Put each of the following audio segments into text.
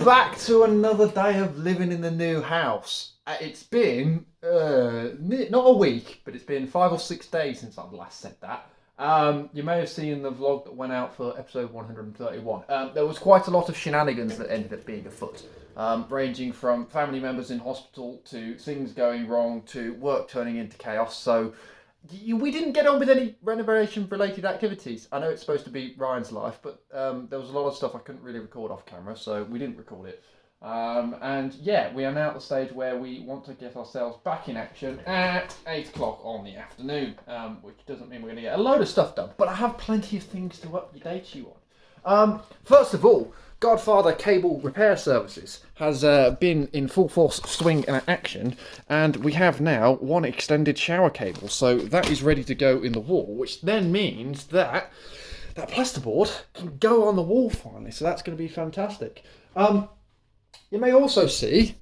back to another day of living in the new house. It's been not a week, but it's been 5 or 6 days since I've last said that. You may have seen the vlog that went out for episode 131. There was quite a lot of shenanigans that ended up being afoot, ranging from family members in hospital to things going wrong to work turning into chaos. So we didn't get on with any renovation-related activities. I know it's supposed to be Ryan's life, but there was a lot of stuff I couldn't really record off camera, so we didn't record it. And yeah, we are now at the stage where we want to get ourselves back in action at 8 o'clock on the afternoon, which doesn't mean we're going to get a load of stuff done, but I have plenty of things to update you on. First of all, Godfather Cable Repair Services has been in full force swing and action, and we have now one extended shower cable, so that is ready to go in the wall, which then means that that plasterboard can go on the wall finally, so that's going to be fantastic. You may also see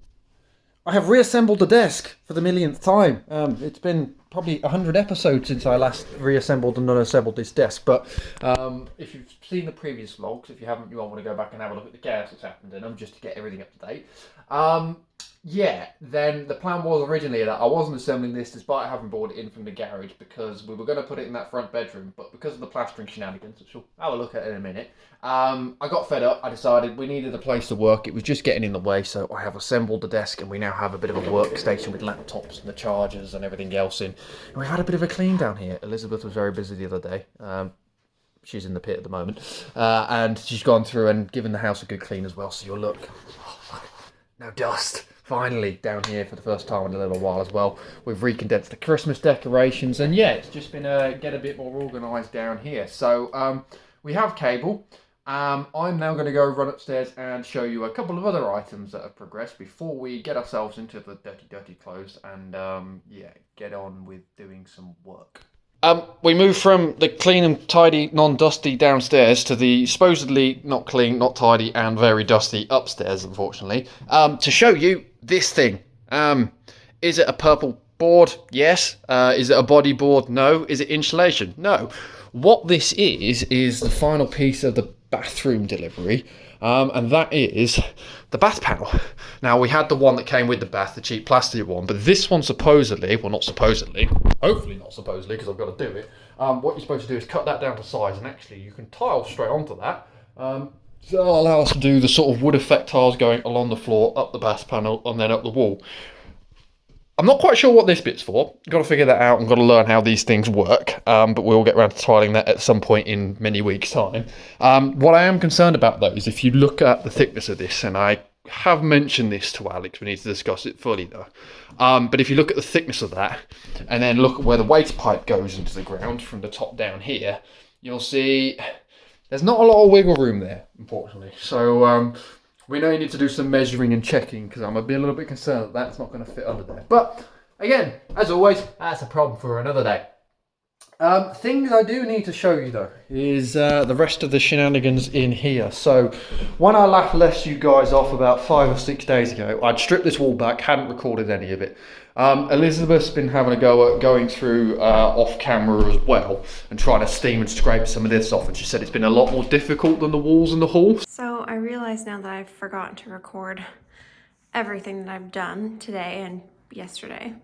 I have reassembled the desk for the millionth time. It's been probably 100 episodes since I last reassembled and unassembled this desk, but if you've seen the previous vlogs, if you haven't, you might want to go back and have a look at the chaos that's happened in them just to get everything up to date. Yeah, then the plan was originally that I wasn't assembling this despite having brought it in from the garage because we were going to put it in that front bedroom, but because of the plastering shenanigans, which we'll have a look at in a minute, I got fed up. I decided we needed a place to work. It was just getting in the way, so I have assembled the desk and we now have a bit of a workstation with laptops and the chargers and everything else in. And we've had a bit of a clean down here. Elizabeth was very busy the other day. She's in the pit at the moment, and she's gone through and given the house a good clean as well, so you'll look, no dust. Finally down here for the first time in a little while as well. We've recondensed the Christmas decorations, and yeah, it's just been get a bit more organised down here. So we have cable. I'm now going to go run upstairs and show you a couple of other items that have progressed before we get ourselves into the dirty clothes and yeah, get on with doing some work. We moved from the clean and tidy, non-dusty downstairs to the supposedly not clean, not tidy, and very dusty upstairs, unfortunately, to show you this thing. Is it a purple board? Yes. Is it a body board? No. Is it insulation? No. What this is the final piece of the bathroom delivery, and that is the bath panel. Now, we had the one that came with the bath, the cheap plastic one, but this one supposedly, well, not supposedly, hopefully not supposedly, because I've got to do it, what you're supposed to do is cut that down to size, and actually you can tile straight onto that. So that'll allow us to do the sort of wood effect tiles going along the floor, up the bath panel, and then up the wall. I'm not quite sure what this bit's for. Got to figure that out and got to learn how these things work. But we'll get around to tiling that at some point in many weeks' time. What I am concerned about, though, is if you look at the thickness of this, and I have mentioned this to Alex, we need to discuss it fully, though. But if you look at the thickness of that, and then look at where the waste pipe goes into the ground from the top down here, you'll see there's not a lot of wiggle room there, unfortunately. So we know you need to do some measuring and checking because I'm a little bit concerned that that's not going to fit under there. But again, as always, that's a problem for another day. Things I do need to show you though is the rest of the shenanigans in here. So when I left you guys off about 5 or 6 days ago, I'd stripped this wall back, hadn't recorded any of it. Elizabeth's been having a go at going through off camera as well and trying to steam and scrape some of this off, and she said it's been a lot more difficult than the walls in the hall. So I realize now that I've forgotten to record everything that I've done today and yesterday.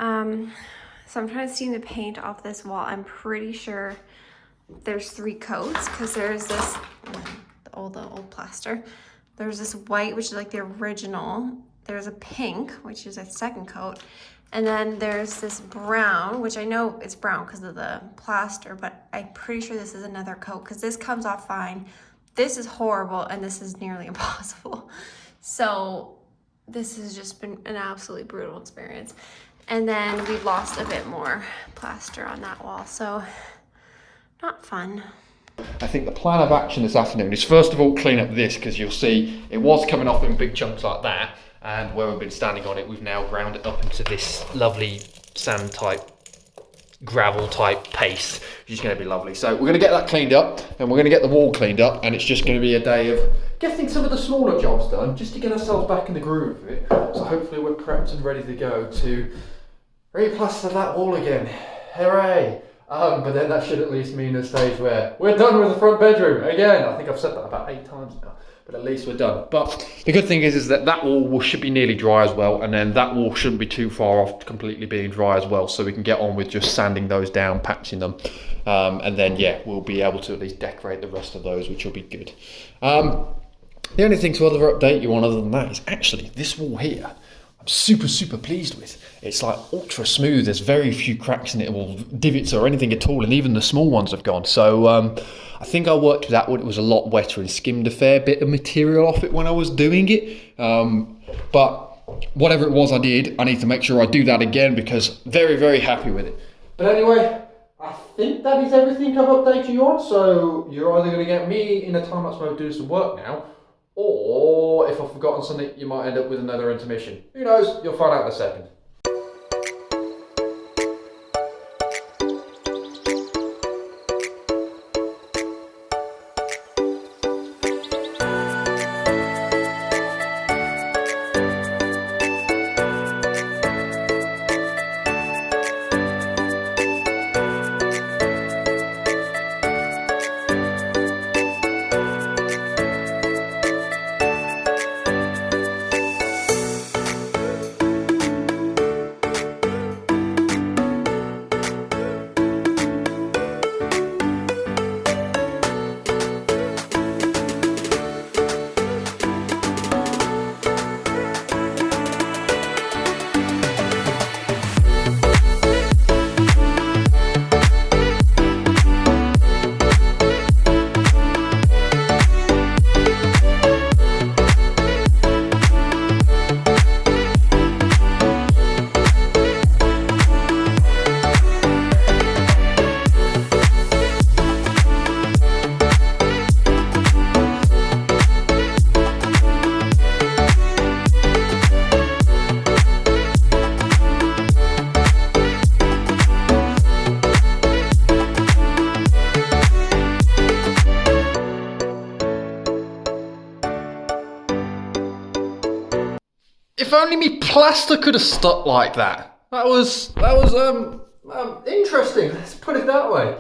So I'm trying to steam the paint off this wall. I'm pretty sure there's 3 coats because there's this, the old plaster. There's this white, which is like the original. There's a pink, which is a second coat. And then there's this brown, which I know it's brown because of the plaster, but I'm pretty sure this is another coat because this comes off fine. This is horrible and this is nearly impossible. So this has just been an absolutely brutal experience. And then we lost a bit more plaster on that wall, so not fun. I think the plan of action this afternoon is first of all clean up this, because you'll see it was coming off in big chunks like that, and where we've been standing on it, we've now ground it up into this lovely sand type, gravel type paste, which is going to be lovely. So we're going to get that cleaned up, and we're going to get the wall cleaned up, and it's just going to be a day of getting some of the smaller jobs done, just to get ourselves back in the groove of it. So hopefully we're prepped and ready to go to replaster that wall again. Hooray! But then that should at least mean a stage where we're done with the front bedroom again. I think I've said that about 8 times now. but at least we're done. But the good thing is that that wall should be nearly dry as well, and then that wall shouldn't be too far off completely being dry as well, so we can get on with just sanding those down, patching them, and then yeah, we'll be able to at least decorate the rest of those, which will be good. The only thing to other update you on other than that is actually this wall here. I'm super pleased with. It's like ultra smooth. There's very few cracks in it, or divots or anything at all, and even the small ones have gone. So I think I worked with that when it was a lot wetter and skimmed a fair bit of material off it when I was doing it. But whatever it was I did, I need to make sure I do that again because very happy with it. But anyway, I think that is everything I've updated you on. So you're either going to get me in a time-lapse mode doing some work now, or if I've forgotten something, you might end up with another intermission. Who knows? You'll find out in a second. If only me plaster could have stuck like that. That was interesting. Let's put it that way.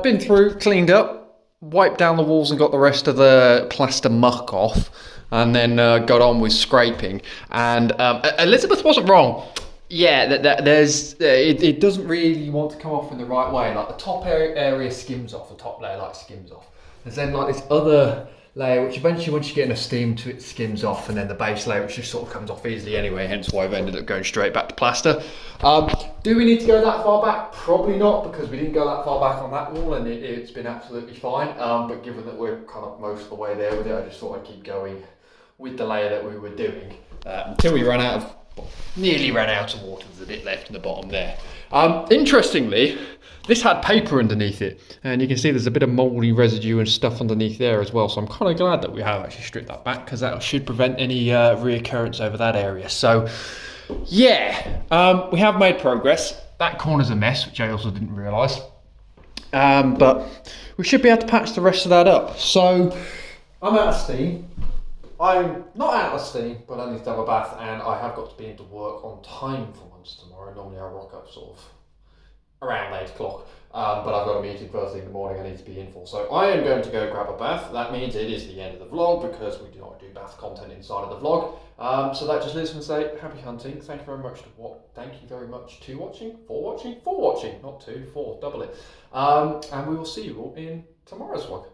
Been through, cleaned up, wiped down the walls and got the rest of the plaster muck off, and then got on with scraping. And Elizabeth wasn't wrong. Yeah, it doesn't really want to come off in the right way. Like the top area skims off, the top layer like skims off. There's then like this other layer which eventually once you get enough steam to it skims off, and then the base layer which just sort of comes off easily anyway, hence why I've ended up going straight back to plaster. Do we need to go that far back? Probably not, because we didn't go that far back on that wall and it's been absolutely fine, but given that we're kind of most of the way there with it, I just thought I'd keep going with the layer that we were doing until we nearly ran out of water. There's a bit left in the bottom there. Interestingly, this had paper underneath it, and you can see there's a bit of mouldy residue and stuff underneath there as well, so I'm kind of glad that we have actually stripped that back, because that should prevent any reoccurrence over that area. So yeah, we have made progress. That corner's a mess, which I also didn't realise, but we should be able to patch the rest of that up. So I'm out of steam. I'm not out of steam, but I need to have a bath, and I have got to be into work on time for once tomorrow. Normally I rock up sort of around 8 o'clock, but I've got a meeting first thing in the morning I need to be in for. So I am going to go grab a bath. That means it is the end of the vlog, because we do not do bath content inside of the vlog. So that just leaves me to say happy hunting. Thank you very much to watching, not two, four, double it. And we will see you all in tomorrow's vlog.